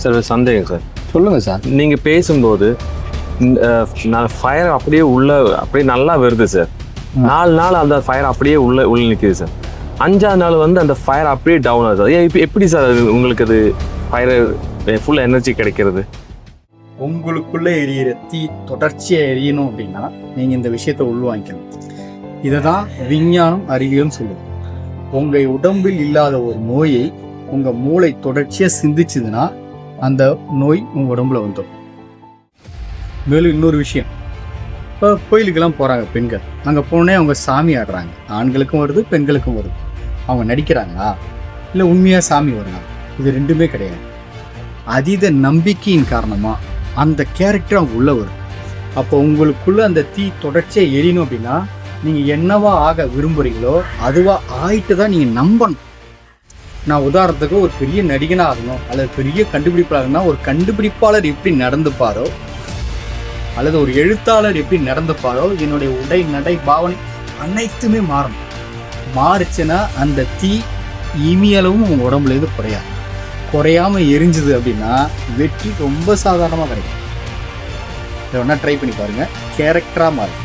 Sir ஒரு சந்தேகம் sir. சொல்லுங்கள் சார். நீங்கள் பேசும்போது நான் ஃபயர் அப்படியே அப்படியே நல்லா வருது சார். 4 நாள் அந்த ஃபயர் அப்படியே உள்ள நிற்கிது சார். 5ஆவது நாள் வந்து அந்த ஃபயர் அப்படியே டவுன் ஆகுது. இப்போ எப்படி சார் அது உங்களுக்கு அது ஃபயர் ஃபுல் எனர்ஜி கிடைக்கிறது? உங்களுக்குள்ளே எரியிற தீ தொடர்ச்சியாக எரியணும் அப்படின்னா நீங்கள் இந்த விஷயத்தை உள்வாங்கிக்கணும். இதை தான் விஞ்ஞானம் அறிவியல்னு சொல்லுது. உங்கள் உடம்பில் இல்லாத ஒரு நோயை உங்கள் மூளை தொடர்ச்சியாக சிந்திச்சுதுன்னா அந்த நோய் உங்கள் உடம்புல வந்துடும். மேலும் இன்னொரு விஷயம், இப்போ கோயிலுக்கெல்லாம் போகிறாங்க பெண்கள், அங்கே போனே அவங்க சாமி ஆடுறாங்க. ஆண்களுக்கும் வருது, பெண்களுக்கும் வருது. அவங்க நடிக்கிறாங்களா இல்லை உண்மையாக சாமி வருங்க? இது ரெண்டுமே கிடையாது. அதீத நம்பிக்கையின் காரணமாக அந்த கேரக்டர் அவங்க உள்ள வரும். அப்போ உங்களுக்குள்ள அந்த தீ தொடர்ச்சியாக எரியணும் அப்படின்னா நீங்கள் என்னவா ஆக விரும்புகிறீங்களோ அதுவாக ஆயிட்டு தான் நீங்கள் நம்பணும். நான் உதாரணத்துக்கு ஒரு பெரிய நடிகனாக ஆகணும் அல்லது பெரிய கண்டுபிடிப்பாளர்னா ஒரு கண்டுபிடிப்பாளர் எப்படி நடந்துப்பாரோ அல்லது ஒரு எழுத்தாளர் எப்படி நடந்துப்பாரோ என்னுடைய உடை நடை பாவனை அனைத்துமே மாறணும். மாறுச்சுன்னா அந்த தீ இமியளவும் உங்கள் உடம்புலேருந்து குறையாமல் எரிஞ்சுது அப்படின்னா வெற்றி ரொம்ப சாதாரணமாக கிடைக்கும். இதை வேணா ட்ரை பண்ணி பாருங்கள். கேரக்டராக மாறும்.